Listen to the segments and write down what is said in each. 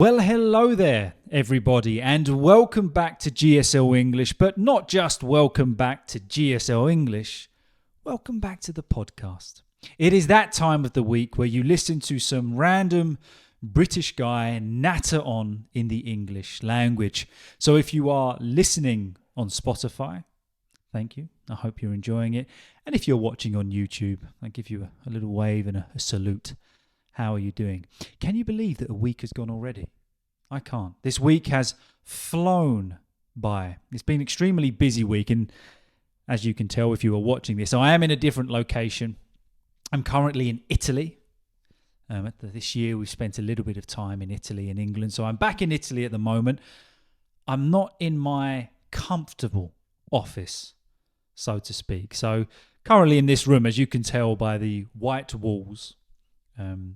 Well, hello there, everybody, and welcome back to GSL English, but not just welcome back to GSL English, welcome back to the podcast. It is that time of the week where you listen to some random British guy natter on in the English language. So if you are listening on Spotify, thank you. I hope you're enjoying it. And if you're watching on YouTube, I give you a little wave and a salute. How are you doing? Can you believe that a week has gone already? I can't. This week has flown by. It's been an extremely busy week, and as you can tell if you are watching this, I am in a different location. I'm currently in Italy. This year we've spent a little bit of time in Italy and England, so I'm back in Italy at the moment. I'm not in my comfortable office, so to speak. So currently in this room, as you can tell by the white walls,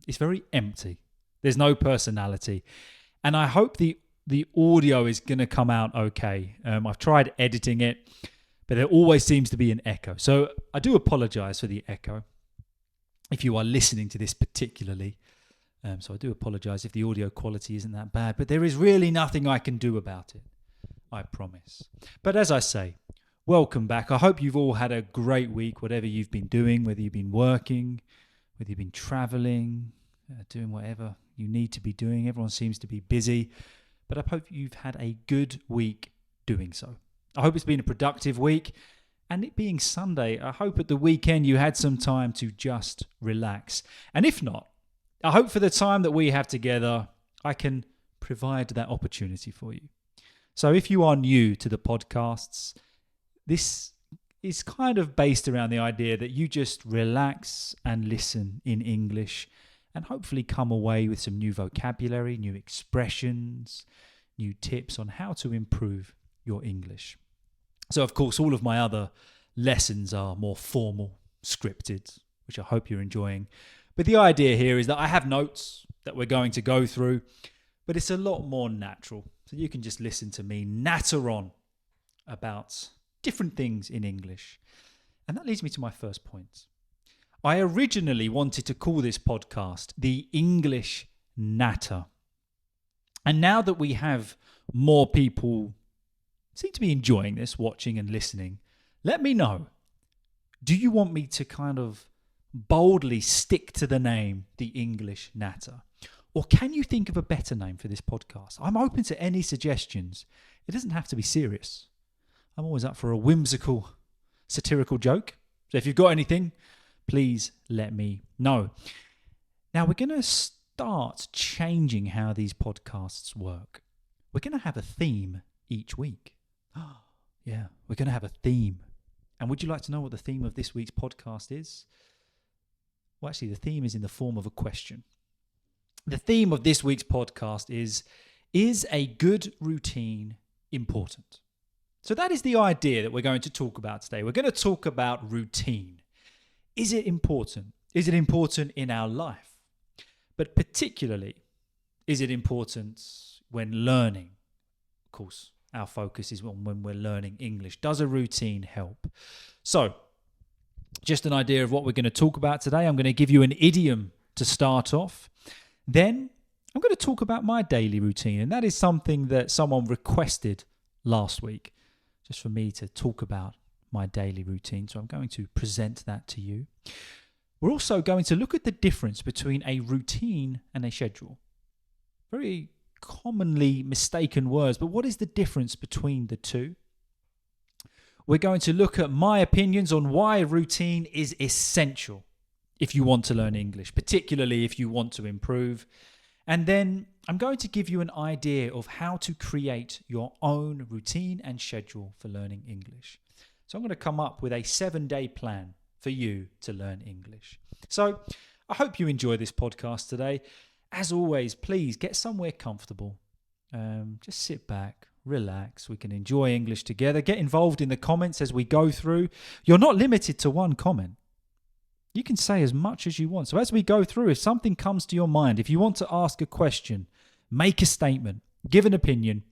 it's very empty. There's no personality. And I hope the audio is going to come out okay. I've tried editing it, but there always seems to be an echo. So I do apologize for the echo if you are listening to this particularly. So I do apologize if the audio quality isn't that bad, but there is really nothing I can do about it. I promise. But as I say, welcome back. I hope you've all had a great week, whatever you've been doing, whether you've been working, whether you've been traveling, doing whatever you need to be doing. Everyone seems to be busy, but I hope you've had a good week doing so. I hope it's been a productive week, and it being Sunday, I hope at the weekend you had some time to just relax. And if not, I hope for the time that we have together, I can provide that opportunity for you. So if you are new to the podcasts, this is kind of based around the idea that you just relax and listen in English and hopefully come away with some new vocabulary, new expressions, new tips on how to improve your English. So, of course, all of my other lessons are more formal, scripted, which I hope you're enjoying. But the idea here is that I have notes that we're going to go through, but it's a lot more natural. So you can just listen to me natter on about different things in English. And that leads me to my first point. I originally wanted to call this podcast the English Natter. And now that we have more people seem to be enjoying this, watching and listening, let me know. Do you want me to kind of boldly stick to the name, the English Natter? Or can you think of a better name for this podcast? I'm open to any suggestions. It doesn't have to be serious. I'm always up for a whimsical, satirical joke. So if you've got anything, please let me know. Now, we're going to start changing how these podcasts work. We're going to have a theme each week. Yeah, we're going to have a theme. And would you like to know what the theme of this week's podcast is? Well, actually, the theme is in the form of a question. The theme of this week's podcast is a good routine important? So that is the idea that we're going to talk about today. We're going to talk about routine. Is it important? Is it important in our life? But particularly, is it important when learning? Of course, our focus is on when we're learning English. Does a routine help? So, just an idea of what we're going to talk about today. I'm going to give you an idiom to start off. Then, I'm going to talk about my daily routine. And that is something that someone requested last week, just for me to talk about my daily routine. So I'm going to present that to you. We're also going to look at the difference between a routine and a schedule. Very commonly mistaken words, but what is the difference between the two? We're going to look at my opinions on why a routine is essential if you want to learn English, particularly if you want to improve. And then I'm going to give you an idea of how to create your own routine and schedule for learning English. So I'm going to come up with a 7-day plan for you to learn English. So I hope you enjoy this podcast today. As always, please get somewhere comfortable. Just sit back, relax. We can enjoy English together. Get involved in the comments as we go through. You're not limited to one comment. You can say as much as you want. So as we go through, if something comes to your mind, if you want to ask a question, make a statement, give an opinion,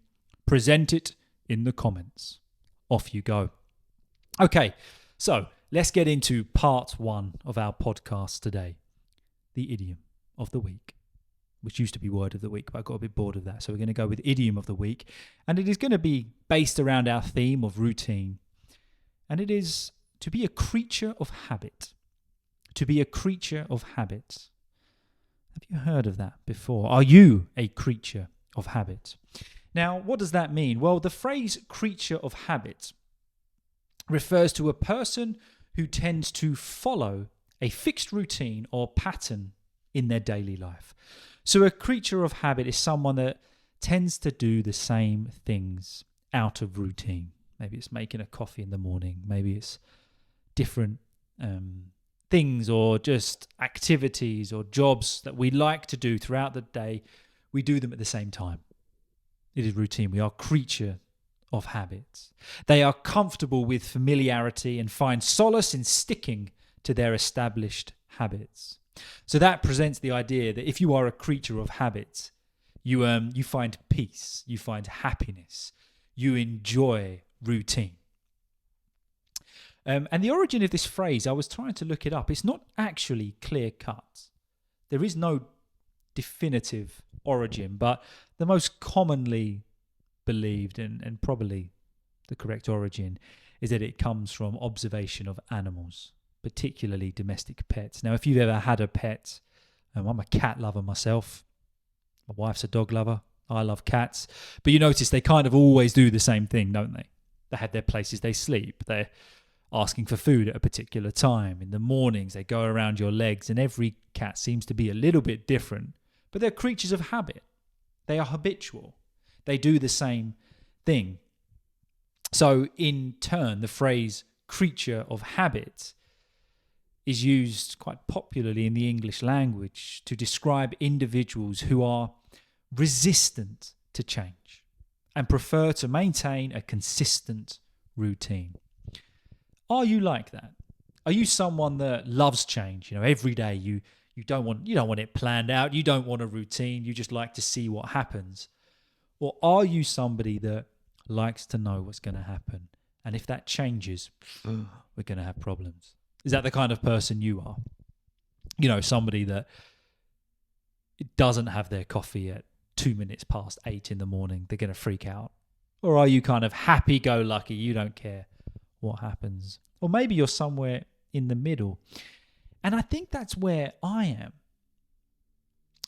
present it in the comments. Off you go. Okay, so let's get into part 1 of our podcast today, the idiom of the week. which used to be word of the week, but I got a bit bored of that. So we're going to go with idiom of the week. And it is going to be based around our theme of routine. And it is to be a creature of habit. To be a creature of habit. Have you heard of that before? Are you a creature of habit? Now, what does that mean? Well, the phrase creature of habit refers to a person who tends to follow a fixed routine or pattern in their daily life. So a creature of habit is someone that tends to do the same things out of routine. Maybe it's making a coffee in the morning. Maybe it's different things or just activities or jobs that we like to do throughout the day. We do them at the same time. It is routine. We are creature of habits. They are comfortable with familiarity and find solace in sticking to their established habits. So that presents the idea that if you are a creature of habits, you find peace, you find happiness, you enjoy routine. And the origin of this phrase, I was trying to look it up. It's not actually clear cut. There is no definitive origin, but the most commonly believed and probably the correct origin is that it comes from observation of animals, particularly domestic pets. Now, if you've ever had a pet, I'm a cat lover myself. My wife's a dog lover. I love cats. But you notice they kind of always do the same thing, don't they? They have their places they sleep. They're asking for food at a particular time. In the mornings, they go around your legs, and every cat seems to be a little bit different. But they're creatures of habit. They are habitual. They do the same thing. So in turn, the phrase creature of habit is used quite popularly in the English language to describe individuals who are resistant to change and prefer to maintain a consistent routine. Are you like that? Are you someone that loves change? Every day you don't want it planned out. You don't want a routine. You just like to see what happens. Or are you somebody that likes to know what's going to happen? And if that changes, we're going to have problems. Is that the kind of person you are? Somebody that doesn't have their coffee at 2 minutes past 8 in the morning, they're going to freak out. Or are you kind of happy-go-lucky, you don't care what happens? Or maybe you're somewhere in the middle. And I think that's where I am.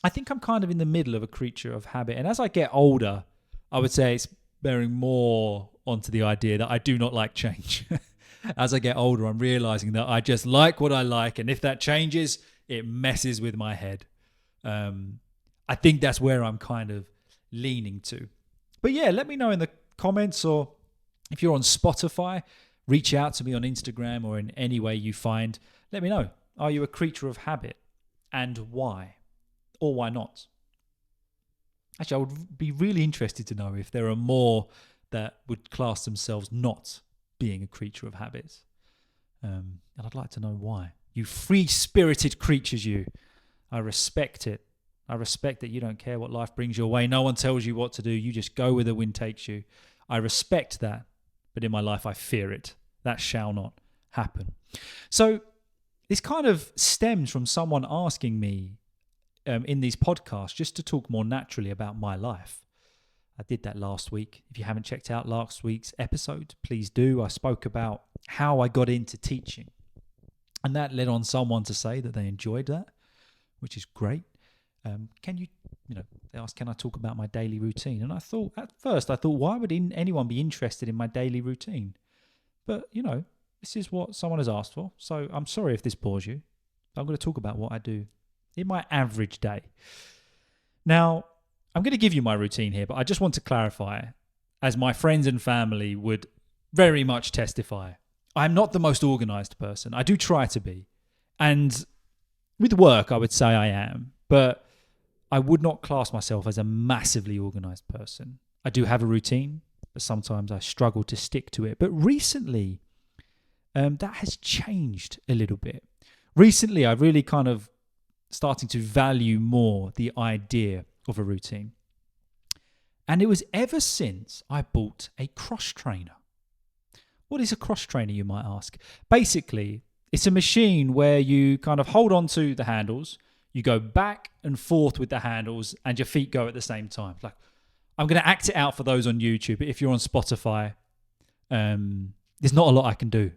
I think I'm kind of in the middle of a creature of habit. And as I get older, I would say it's bearing more onto the idea that I do not like change. As I get older, I'm realizing that I just like what I like. And if that changes, it messes with my head. I think that's where I'm kind of leaning to. But yeah, let me know in the comments, or if you're on Spotify, reach out to me on Instagram or in any way you find. Let me know. Are you a creature of habit, and why? Or why not? Actually, I would be really interested to know if there are more that would class themselves not being a creature of habits. And I'd like to know why. You free-spirited creatures, you. I respect it. I respect that you don't care what life brings your way. No one tells you what to do. You just go where the wind takes you. I respect that. But in my life, I fear it. That shall not happen. So this kind of stems from someone asking me in these podcasts just to talk more naturally about my life. I did that last week. If you haven't checked out last week's episode, please do. I spoke about how I got into teaching. And that led on someone to say that they enjoyed that, which is great. They asked, can I talk about my daily routine? And at first I thought, why would anyone be interested in my daily routine? But, this is what someone has asked for. So I'm sorry if this bores you. I'm going to talk about what I do in my average day. Now, I'm going to give you my routine here, but I just want to clarify, as my friends and family would very much testify, I'm not the most organized person. I do try to be. And with work, I would say I am. But I would not class myself as a massively organized person. I do have a routine, but sometimes I struggle to stick to it. But recently, that has changed a little bit. Recently, I've really kind of starting to value more the idea of a routine. And it was ever since I bought a cross trainer. What is a cross trainer, you might ask? Basically, it's a machine where you kind of hold on to the handles, You go back and forth with the handles and your feet go at the same time. Like, I'm going to act it out for those on YouTube. If you're on Spotify, there's not a lot I can do.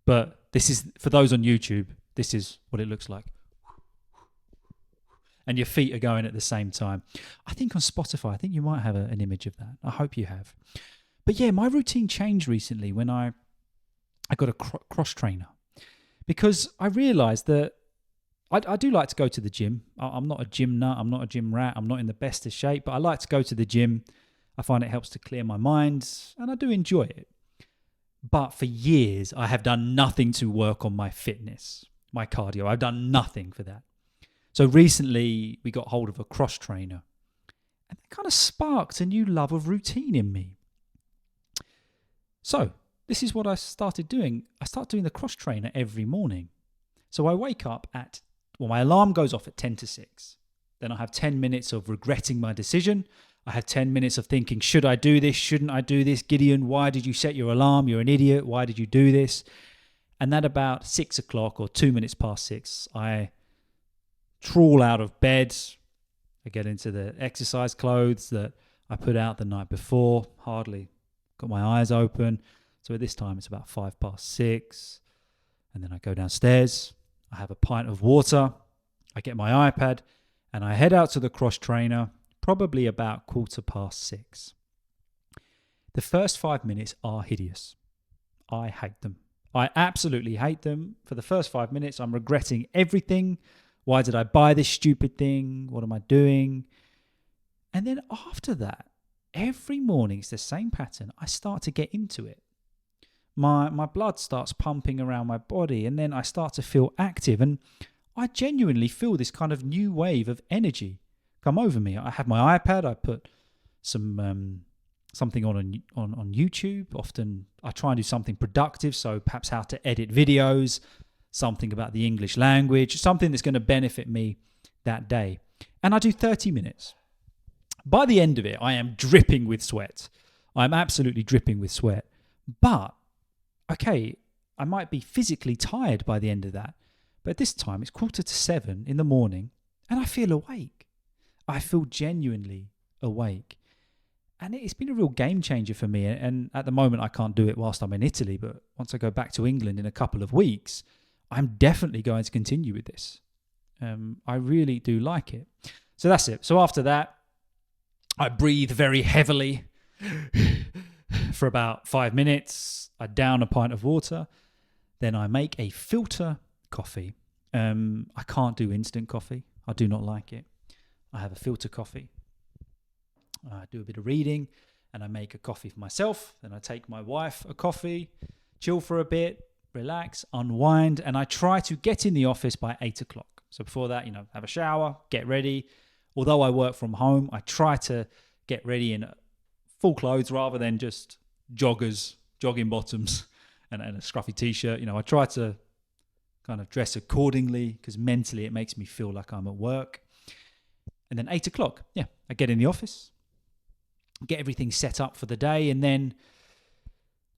But this is, for those on YouTube, this is what it looks like. And your feet are going at the same time. I think on Spotify, I think you might have an image of that. I hope you have. But yeah, my routine changed recently when I got a cross trainer. Because I realised that I do like to go to the gym. I'm not a gym nut. I'm not a gym rat. I'm not in the best of shape. But I like to go to the gym. I find it helps to clear my mind. And I do enjoy it. But for years, I have done nothing to work on my fitness, my cardio. I've done nothing for that. So recently, we got hold of a cross trainer. And that kind of sparked a new love of routine in me. So this is what I started doing. I start doing the cross trainer every morning. So I wake up my alarm goes off at 10 to 6. Then I have 10 minutes of regretting my decision. I have 10 minutes of thinking, should I do this? Shouldn't I do this? Gideon, why did you set your alarm? You're an idiot. Why did you do this? And then about 6 o'clock or 2 minutes past 6, I trawl out of bed. I get into the exercise clothes that I put out the night before. Hardly got my eyes open. So at this time, it's about 6:05. And then I go downstairs. I have a pint of water. I get my iPad and I head out to the cross trainer, probably about 6:15. The first 5 minutes are hideous. I hate them. I absolutely hate them. For the first 5 minutes, I'm regretting everything. Why did I buy this stupid thing? What am I doing? And then after that, every morning, it's the same pattern. I start to get into it. My blood starts pumping around my body, and then I start to feel active, and I genuinely feel this kind of new wave of energy come over me. I have my iPad. I put something on YouTube. Often I try and do something productive, so perhaps how to edit videos, something about the English language, something that's going to benefit me that day. And I do 30 minutes. By the end of it, I am dripping with sweat. I'm absolutely dripping with sweat. But okay, I might be physically tired by the end of that. But this time, it's 6:45 in the morning, and I feel awake. I feel genuinely awake. And it's been a real game changer for me. And at the moment, I can't do it whilst I'm in Italy. But once I go back to England in a couple of weeks, I'm definitely going to continue with this. I really do like it. So that's it. So after that, I breathe very heavily for about 5 minutes. I down a pint of water. Then I make a filter coffee. I can't do instant coffee. I do not like it. I have a filter coffee. I do a bit of reading and I make a coffee for myself. Then I take my wife a coffee, chill for a bit, relax, unwind. And I try to get in the office by 8 o'clock. So before that, have a shower, get ready. Although I work from home, I try to get ready in full clothes rather than just joggers, jogging bottoms and a scruffy t-shirt. I try to kind of dress accordingly because mentally it makes me feel like I'm at work. And then 8 o'clock, I get in the office, get everything set up for the day. And then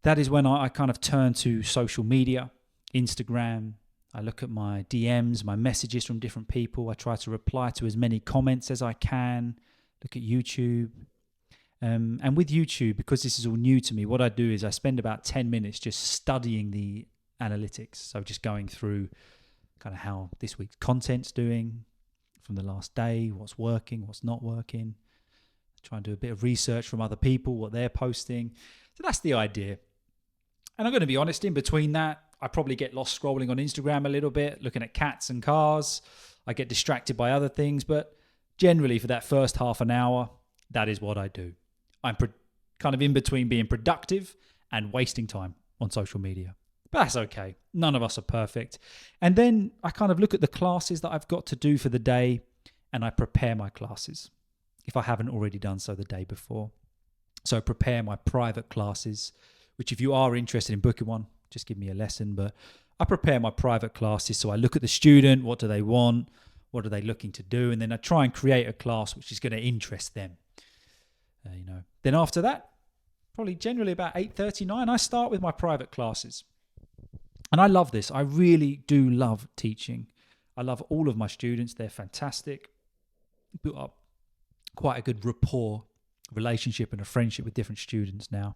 that is when I kind of turn to social media, Instagram. I look at my DMs, my messages from different people. I try to reply to as many comments as I can. Look at YouTube. And with YouTube, because this is all new to me, what I do is I spend about 10 minutes just studying the analytics. So just going through kind of how this week's content's doing from the last day, what's working, what's not working. Try and do a bit of research from other people, what they're posting. So that's the idea. And I'm going to be honest, in between that, I probably get lost scrolling on Instagram a little bit, looking at cats and cars. I get distracted by other things, but generally for that first half an hour, that is what I do. I'm kind of in between being productive and wasting time on social media. But that's okay. None of us are perfect. And then I kind of look at the classes that I've got to do for the day and I prepare my classes if I haven't already done so the day before. So I prepare my private classes, which if you are interested in booking one, just give me a lesson. But I prepare my private classes. So I look at the student, what do they want? What are they looking to do? And then I try and create a class which is going to interest them. Then after that, probably generally about 8:39, I start with my private classes. And I love this. I really do love teaching. I love all of my students. They're fantastic. Built up quite a good rapport, relationship and a friendship with different students now.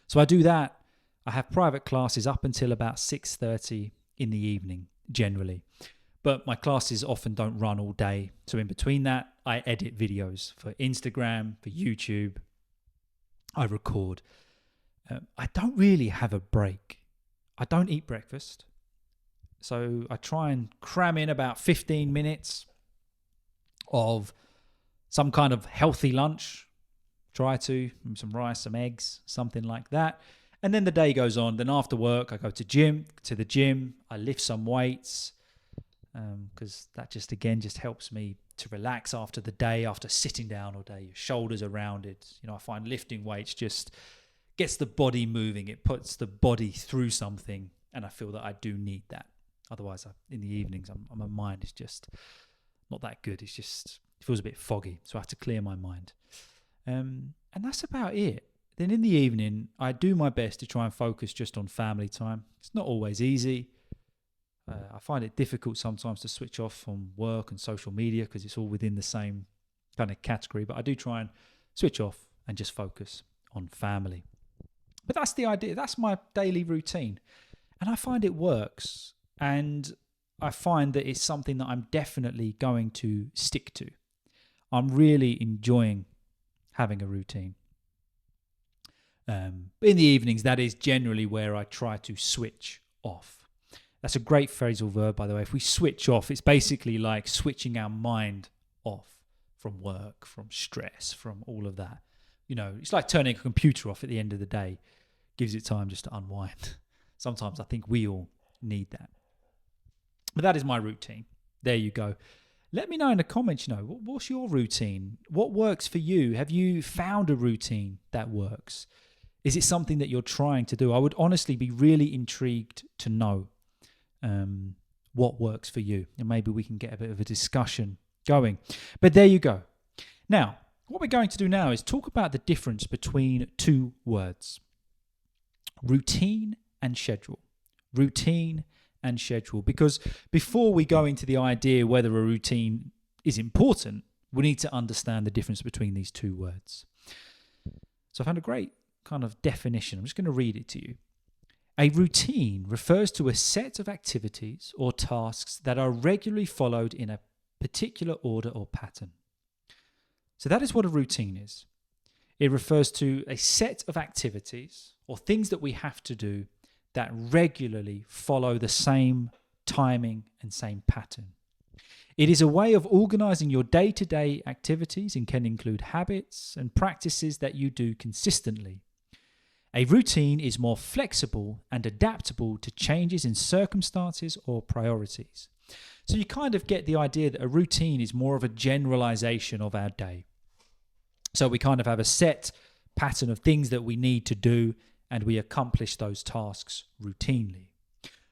So I do that. I have private classes up until about 6:30 in the evening, generally. But my classes often don't run all day. So in between that, I edit videos for Instagram, for YouTube. I record. I don't really have a break. I don't eat breakfast. So I try and cram in about 15 minutes of some kind of healthy lunch. Try to, some rice, some eggs, something like that. And then the day goes on. Then after work, I go to the gym. I lift some weights because that just helps me to relax after the day, after sitting down all day. Your shoulders are rounded. I find lifting weights just gets the body moving. It puts the body through something, and I feel that I do need that. Otherwise, in the evenings, my mind is just not that good. It feels a bit foggy, so I have to clear my mind. And that's about it. Then in the evening, I do my best to try and focus just on family time. It's not always easy. I find it difficult sometimes to switch off from work and social media because it's all within the same kind of category. But I do try and switch off and just focus on family. But that's the idea. That's my daily routine. And I find it works. And I find that it's something that I'm definitely going to stick to. I'm really enjoying having a routine. In the evenings, that is generally where I try to switch off. That's a great phrasal verb, by the way. If we switch off, it's basically like switching our mind off from work, from stress, from all of that. It's like turning a computer off at the end of the day. Gives it time just to unwind. Sometimes I think we all need that. But that is my routine. There you go. Let me know in the comments, what's your routine? What works for you? Have you found a routine that works? Is it something that you're trying to do? I would honestly be really intrigued to know what works for you. And maybe we can get a bit of a discussion going. But there you go. Now, what we're going to do now is talk about the difference between two words. Routine and schedule. Routine and schedule. Because before we go into the idea whether a routine is important, we need to understand the difference between these two words. So I found a great kind of definition. I'm just going to read it to you. A routine refers to a set of activities or tasks that are regularly followed in a particular order or pattern. So that is what a routine is. It refers to a set of activities or things that we have to do that regularly follow the same timing and same pattern. It is a way of organizing your day-to-day activities and can include habits and practices that you do consistently. A routine is more flexible and adaptable to changes in circumstances or priorities. So you kind of get the idea that a routine is more of a generalization of our day. So we kind of have a set pattern of things that we need to do and we accomplish those tasks routinely.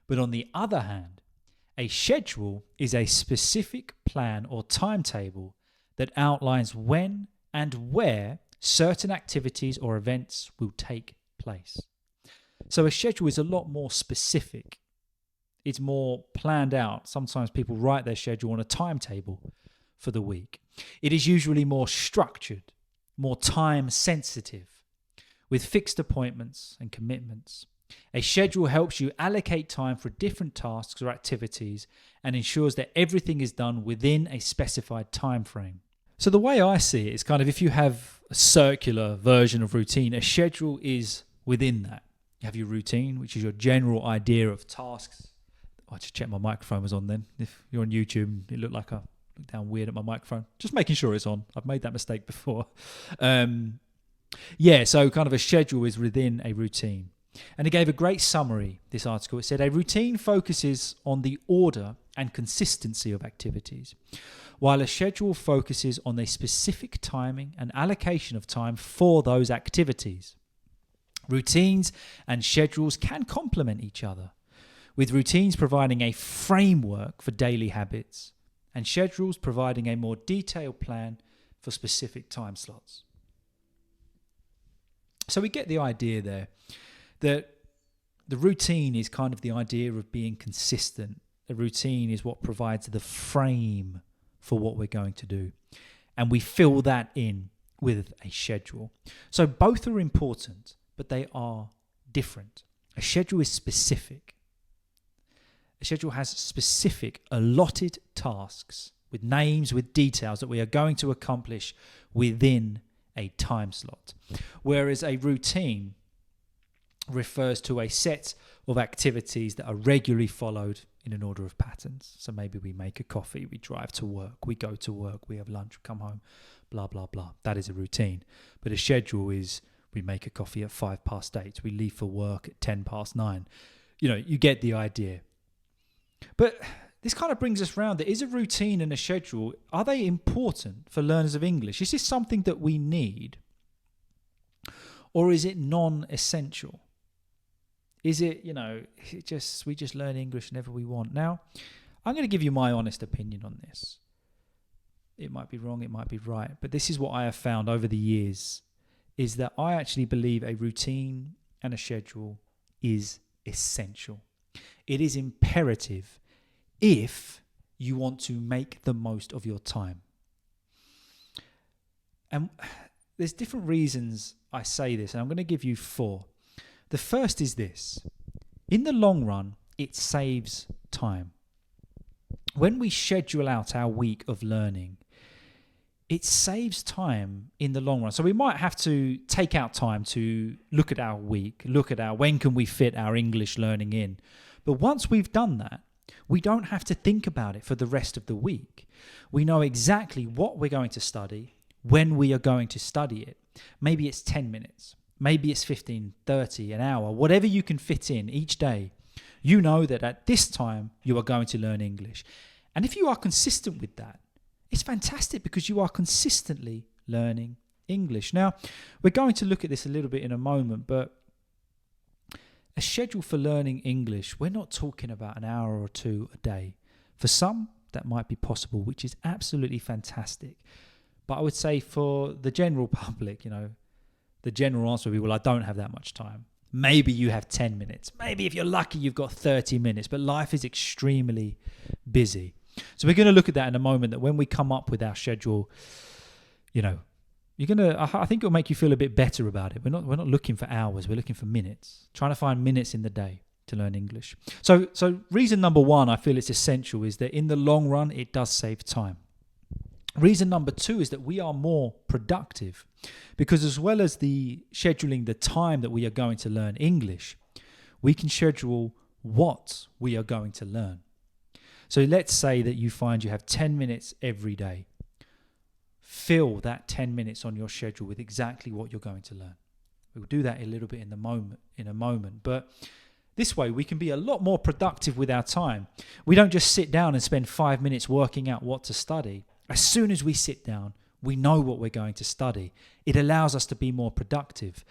But on the other hand, a schedule is a specific plan or timetable that outlines when and where certain activities or events will take place. So a schedule is a lot more specific. It's more planned out. Sometimes people write their schedule on a timetable for the week. It is usually more structured, more time sensitive, with fixed appointments and commitments. A schedule helps you allocate time for different tasks or activities and ensures that everything is done within a specified time frame. So the way I see it is kind of if you have a circular version of routine, a schedule is within that. You have your routine, which is your general idea of tasks. I just checked my microphone was on then. If you're on YouTube, it looked like I looked down weird at my microphone. Just making sure it's on. I've made that mistake before. So kind of a schedule is within a routine. And it gave a great summary, this article. It said, a routine focuses on the order and consistency of activities, while a schedule focuses on a specific timing and allocation of time for those activities. Routines and schedules can complement each other, with routines providing a framework for daily habits and schedules providing a more detailed plan for specific time slots. So we get the idea there that the routine is kind of the idea of being consistent a routine is what provides the frame for what we're going to do. And we fill that in with a schedule. So both are important, but they are different. A schedule is specific. A schedule has specific allotted tasks with names, with details that we are going to accomplish within a time slot. Whereas a routine refers to a set of activities that are regularly followed in an order of patterns. So maybe we make a coffee, we drive to work, we go to work, we have lunch, we come home, blah, blah, blah. That is a routine. But a schedule is we make a coffee at 8:05, we leave for work at 9:10. You get the idea. But this kind of brings us round that is a routine and a schedule, are they important for learners of English? Is this something that we need? Or is it non-essential? Is it, we just learn English whenever we want? Now, I'm going to give you my honest opinion on this. It might be wrong, it might be right, but this is what I have found over the years, is that I actually believe a routine and a schedule is essential. It is imperative if you want to make the most of your time. And there's different reasons I say this, and I'm going to give you 4. The first is this. In the long run, it saves time. When we schedule out our week of learning, it saves time in the long run. So we might have to take out time to look at our week, when can we fit our English learning in. But once we've done that, we don't have to think about it for the rest of the week. We know exactly what we're going to study, when we are going to study it. Maybe it's 10 minutes. Maybe it's 15, 30, an hour, whatever you can fit in each day. You know that at this time you are going to learn English. And if you are consistent with that, it's fantastic because you are consistently learning English. Now, we're going to look at this a little bit in a moment, but a schedule for learning English, we're not talking about an hour or 2 a day. For some, that might be possible, which is absolutely fantastic. But I would say for the general public, the general answer would be, well, I don't have that much time. Maybe you have 10 minutes. Maybe if you're lucky, you've got 30 minutes. But life is extremely busy. So we're going to look at that in a moment, that when we come up with our schedule, I think it'll make you feel a bit better about it. We're not looking for hours. We're looking for minutes. Trying to find minutes in the day to learn English. So reason number 1, I feel it's essential, is that in the long run, it does save time. Reason number 2 is that we are more productive, because as well as scheduling the time that we are going to learn English, we can schedule what we are going to learn. So let's say that you find you have 10 minutes every day. Fill that 10 minutes on your schedule with exactly what you're going to learn. We'll do that a little bit in a moment, but this way we can be a lot more productive with our time. We don't just sit down and spend 5 minutes working out what to study. As soon as we sit down, we know what we're going to study. It allows us to be more productive.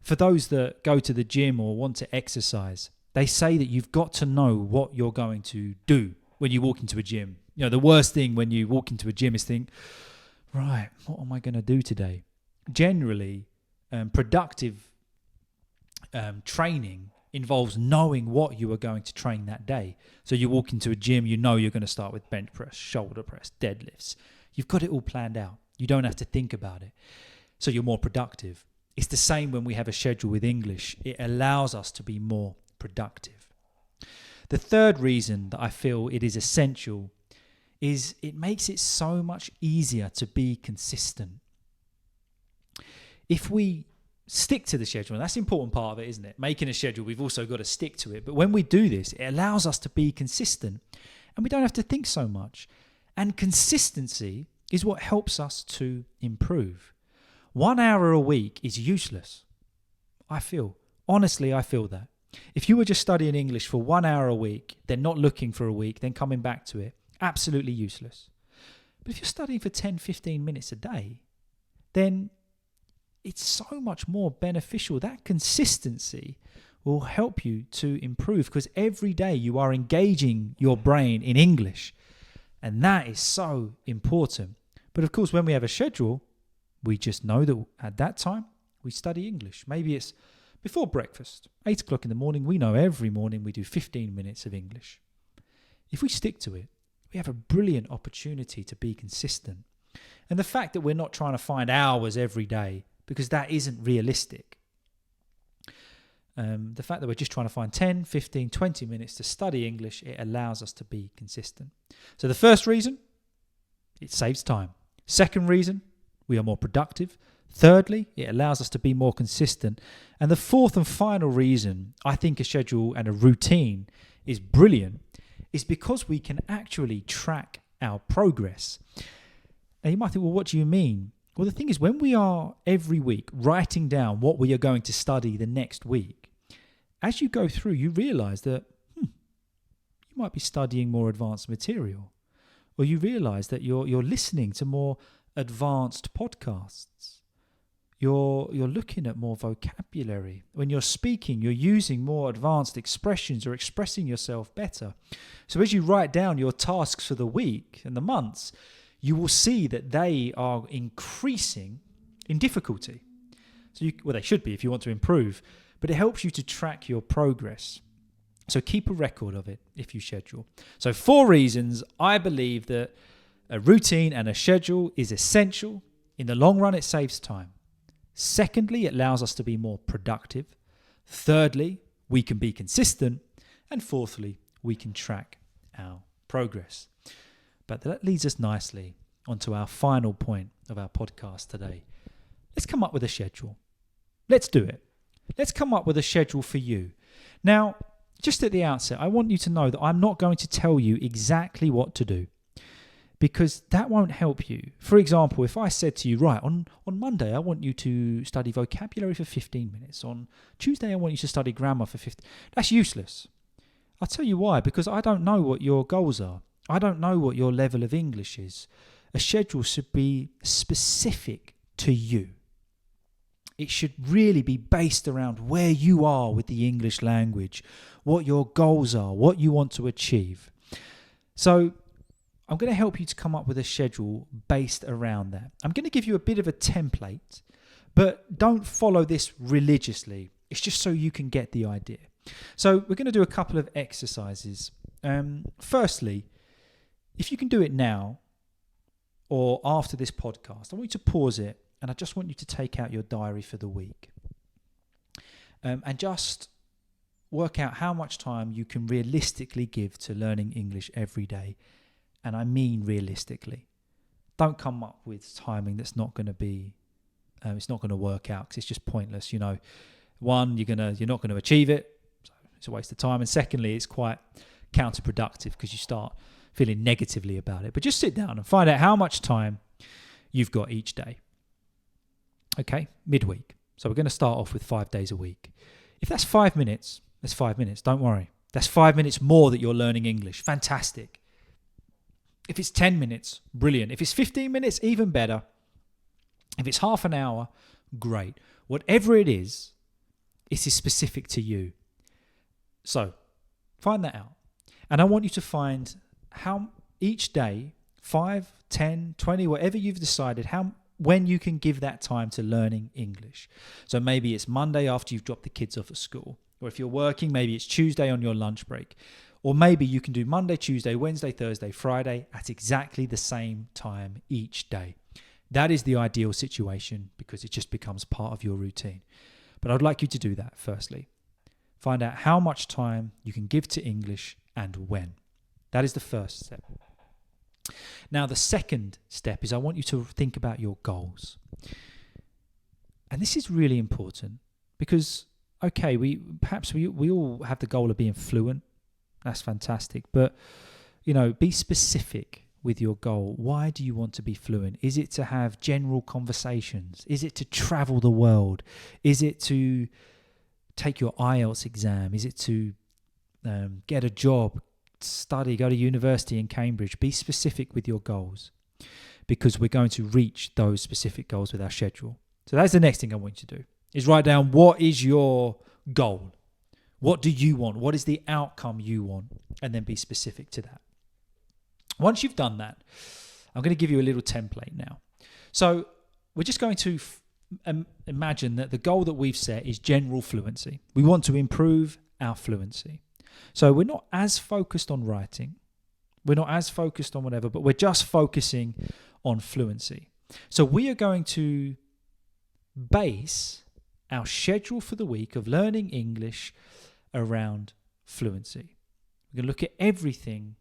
For those that go to the gym or want to exercise, they say that you've got to know what you're going to do when you walk into a gym. The worst thing when you walk into a gym is think, right, what am I going to do today? Generally, productive training involves knowing what you are going to train that day. So you walk into a gym, you're going to start with bench press, shoulder press, deadlifts. You've got it all planned out. You don't have to think about it. So you're more productive. It's the same when we have a schedule with English. It allows us to be more productive. The third reason that I feel it is essential is it makes it so much easier to be consistent. If we stick to the schedule, and that's the important part of it, isn't it? Making a schedule, we've also got to stick to it. But when we do this, it allows us to be consistent, and we don't have to think so much. And consistency is what helps us to improve. 1 hour a week is useless. I feel that. If you were just studying English for 1 hour a week, then not looking for a week, then coming back to it, absolutely useless. But if you're studying for 10, 15 minutes a day, then it's so much more beneficial. That consistency will help you to improve, because every day you are engaging your brain in English, and that is so important. But of course, when we have a schedule, we just know that at that time we study English. Maybe it's before breakfast, 8 o'clock in the morning. We know every morning we do 15 minutes of English. if we stick to it, we have a brilliant opportunity to be consistent. And the fact that we're not trying to find hours every day, because that isn't realistic. The fact that we're just trying to find 10, 15, 20 minutes to study English, it allows us to be consistent. So the first reason, it saves time. Second reason, we are more productive. Thirdly, it allows us to be more consistent. And the fourth and final reason I think a schedule and a routine is brilliant is because we can actually track our progress. Now you might think, well, what do you mean? Well, the thing is, when we are every week writing down what we are going to study the next week, as you go through, you realize that you might be studying more advanced material, or you realize that you're listening to more advanced podcasts. You're looking at more vocabulary. When you're speaking, you're using more advanced expressions. You're expressing yourself better. So as you write down your tasks for the week and the months, you will see that they are increasing in difficulty. So they should be if you want to improve, but it helps you to track your progress. So keep a record of it if you schedule. So 4 reasons I believe that a routine and a schedule is essential. In the long run, it saves time. Secondly, it allows us to be more productive. Thirdly, we can be consistent. And fourthly, we can track our progress. But that leads us nicely onto our final point of our podcast today. Let's come up with a schedule. Let's do it. Let's come up with a schedule for you. Now, just at the outset, I want you to know that I'm not going to tell you exactly what to do, because that won't help you. For example, if I said to you, right, on Monday, I want you to study vocabulary for 15 minutes. On Tuesday, I want you to study grammar for 15. That's useless. I'll tell you why, because I don't know what your goals are. I don't know what your level of English is. A schedule should be specific to you. It should really be based around where you are with the English language, what your goals are, what you want to achieve. So I'm going to help you to come up with a schedule based around that. I'm going to give you a bit of a template, but don't follow this religiously. It's just so you can get the idea. So we're going to do a couple of exercises. Firstly, if you can do it now or after this podcast, I want you to pause it, and I just want you to take out your diary for the week and just work out how much time you can realistically give to learning English every day. And I mean realistically. Don't come up with timing that's not going to be, it's not going to work out, because it's just pointless. You know, one, you're not going to achieve it, so it's a waste of time. And secondly, it's quite counterproductive because you start feeling negatively about it. But just sit down and find out how much time you've got each day. Okay, midweek. So we're going to start off with 5 days a week. If that's 5 minutes, that's 5 minutes. Don't worry. That's 5 minutes more that you're learning English. Fantastic. If it's 10 minutes, brilliant. If it's 15 minutes, even better. If it's half an hour, great. Whatever it is specific to you. So find that out. And I want you to find how each day, 5, 10, 20, whatever you've decided, when you can give that time to learning English. So maybe it's Monday after you've dropped the kids off at school. Or if you're working, maybe it's Tuesday on your lunch break. Or maybe you can do Monday, Tuesday, Wednesday, Thursday, Friday at exactly the same time each day. That is the ideal situation, because it just becomes part of your routine. But I'd like you to do that firstly. Find out how much time you can give to English and when. That is the first step. Now, the second step is I want you to think about your goals. And this is really important because, okay, we all have the goal of being fluent. That's fantastic. But, be specific with your goal. Why do you want to be fluent? Is it to have general conversations? Is it to travel the world? Is it to take your IELTS exam? Is it to get a job, study, go to university in Cambridge? Be specific with your goals, because we're going to reach those specific goals with our schedule. So that's the next thing I want you to do, is write down what is your goal. What do you want? What is the outcome you want? And then be specific to that. Once you've done that, I'm going to give you a little template now. So we're just going to imagine that the goal that we've set is general fluency. We want to improve our fluency. So we're not as focused on writing. We're not as focused on whatever, but we're just focusing on fluency. So we are going to base our schedule for the week of learning English around fluency. We're going to look at everything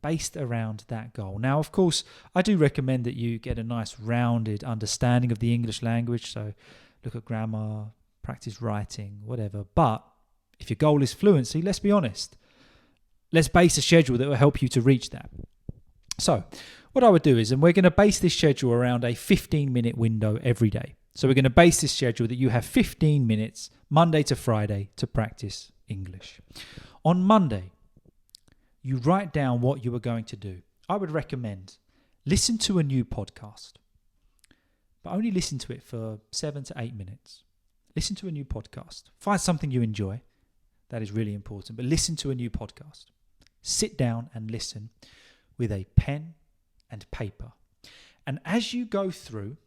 based around that goal. Now, of course, I do recommend that you get a nice rounded understanding of the English language. So look at grammar, practice writing, whatever. But if your goal is fluency, let's be honest. Let's base a schedule that will help you to reach that. So what I would do is, and we're going to base this schedule around a 15-minute window every day. So we're going to base this schedule that you have 15 minutes, Monday to Friday, to practice English. On Monday, you write down what you are going to do. I would recommend listen to a new podcast, but only listen to it for 7 to 8 minutes. Listen to a new podcast. Find something you enjoy. That is really important. But listen to a new podcast. Sit down and listen with a pen and paper. And as you go through,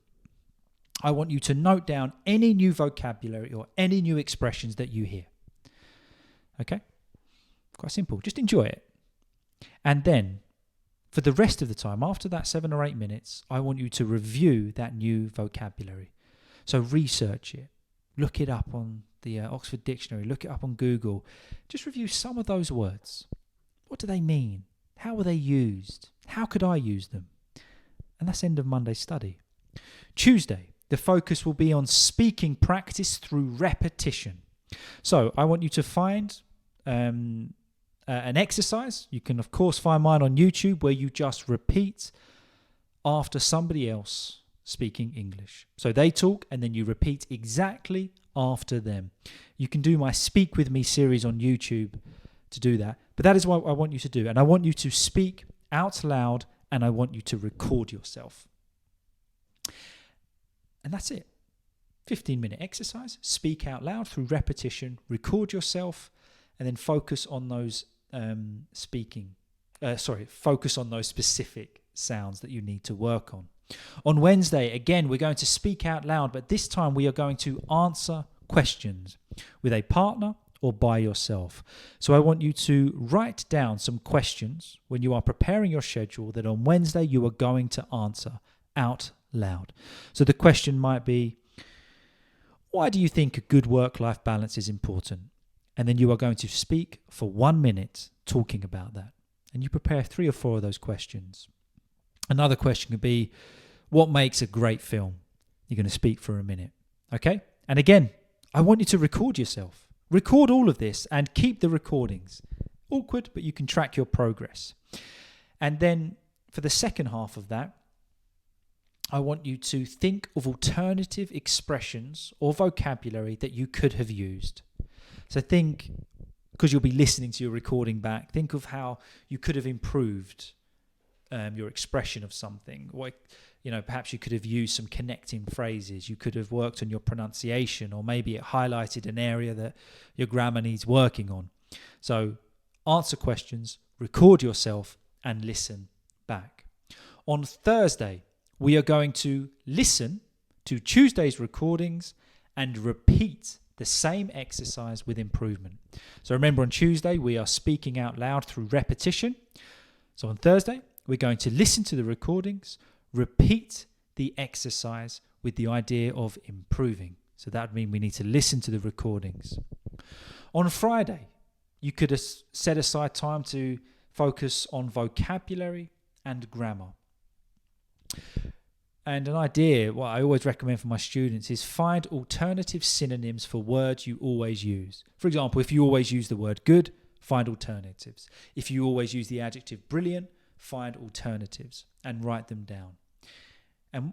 I want you to note down any new vocabulary or any new expressions that you hear. Okay? Quite simple. Just enjoy it. And then, for the rest of the time, after that 7 or 8 minutes, I want you to review that new vocabulary. So research it. Look it up on the Oxford Dictionary. Look it up on Google. Just review some of those words. What do they mean? How were they used? How could I use them? And that's end of Monday's study. Tuesday, the focus will be on speaking practice through repetition. So I want you to find an exercise. You can, of course, find mine on YouTube where you just repeat after somebody else speaking English. So they talk and then you repeat exactly after them. You can do my Speak With Me series on YouTube to do that. But that is what I want you to do. And I want you to speak out loud and I want you to record yourself. And that's it. 15-minute exercise. Speak out loud through repetition. Record yourself and then focus on those focus on those specific sounds that you need to work on. On Wednesday, again, we're going to speak out loud, but this time we are going to answer questions with a partner or by yourself. So I want you to write down some questions when you are preparing your schedule that on Wednesday you are going to answer out loud. So the question might be, why do you think a good work-life balance is important? And then you are going to speak for 1 minute talking about that. And you prepare 3 or 4 of those questions. Another question could be, what makes a great film? You're going to speak for a minute. Okay? And again, I want you to record yourself. Record all of this and keep the recordings. Awkward, but you can track your progress. And then for the second half of that, I want you to think of alternative expressions or vocabulary that you could have used. So think, because you'll be listening to your recording back, think of how you could have improved your expression of something. Perhaps you could have used some connecting phrases. You could have worked on your pronunciation, or maybe it highlighted an area that your grammar needs working on. So answer questions, record yourself, and listen back. On Thursday, we are going to listen to Tuesday's recordings and repeat the same exercise with improvement. So remember, on Tuesday, we are speaking out loud through repetition. So on Thursday, we're going to listen to the recordings, repeat the exercise with the idea of improving. So that would mean we need to listen to the recordings. On Friday, you could set aside time to focus on vocabulary and grammar. And an idea, what I always recommend for my students, is find alternative synonyms for words you always use. For example, if you always use the word good, find alternatives. If you always use the adjective brilliant, find alternatives and write them down. And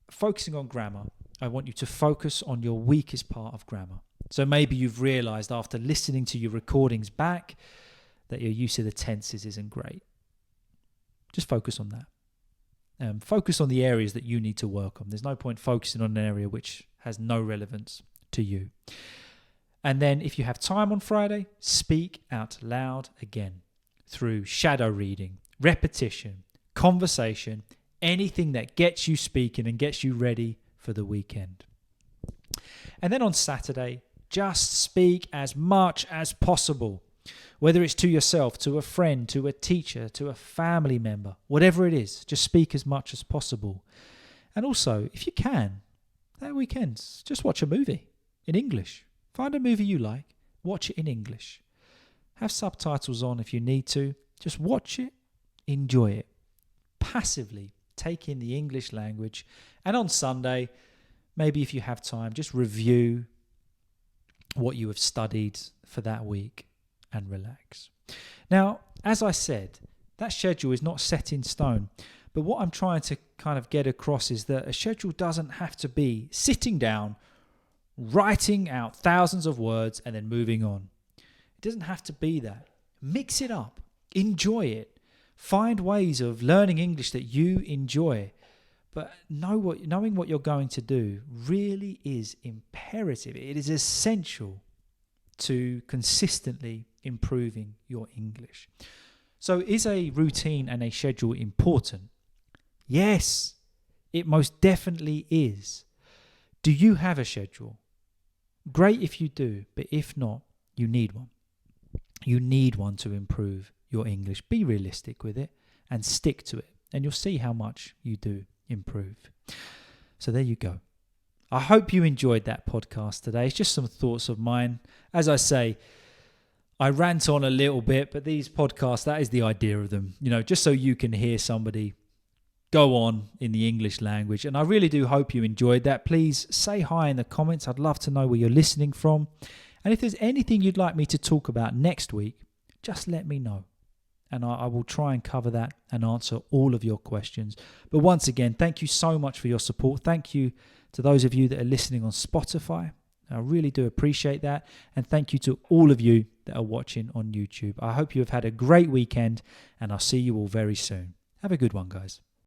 focusing on grammar, I want you to focus on your weakest part of grammar. So maybe you've realized after listening to your recordings back that your use of the tenses isn't great. Just focus on that. Focus on the areas that you need to work on. There's no point focusing on an area which has no relevance to you. And then if you have time on Friday, speak out loud again through shadow reading, repetition, conversation, anything that gets you speaking and gets you ready for the weekend. And then on Saturday, just speak as much as possible. Whether it's to yourself, to a friend, to a teacher, to a family member, whatever it is, just speak as much as possible. And also, if you can, at weekends, just watch a movie in English. Find a movie you like, watch it in English. Have subtitles on if you need to. Just watch it, enjoy it. Passively take in the English language. And on Sunday, maybe if you have time, just review what you have studied for that week and relax. Now, as I said, that schedule is not set in stone. But what I'm trying to kind of get across is that a schedule doesn't have to be sitting down, writing out thousands of words and then moving on. It doesn't have to be that. Mix it up. Enjoy it. Find ways of learning English that you enjoy. But knowing what you're going to do really is imperative. It is essential to consistently improving your English. So is a routine and a schedule important? Yes, it most definitely is. Do you have a schedule? Great if you do, but if not, you need one. You need one to improve your English. Be realistic with it and stick to it, and you'll see how much you do improve. So there you go. I hope you enjoyed that podcast today. It's just some thoughts of mine. As I say, I rant on a little bit, but these podcasts, that is the idea of them, just so you can hear somebody go on in the English language. And I really do hope you enjoyed that. Please say hi in the comments. I'd love to know where you're listening from. And if there's anything you'd like me to talk about next week, just let me know. And I will try and cover that and answer all of your questions. But once again, thank you so much for your support. Thank you to those of you that are listening on Spotify. I really do appreciate that. And thank you to all of you that are watching on YouTube. I hope you have had a great weekend, and I'll see you all very soon. Have a good one, guys.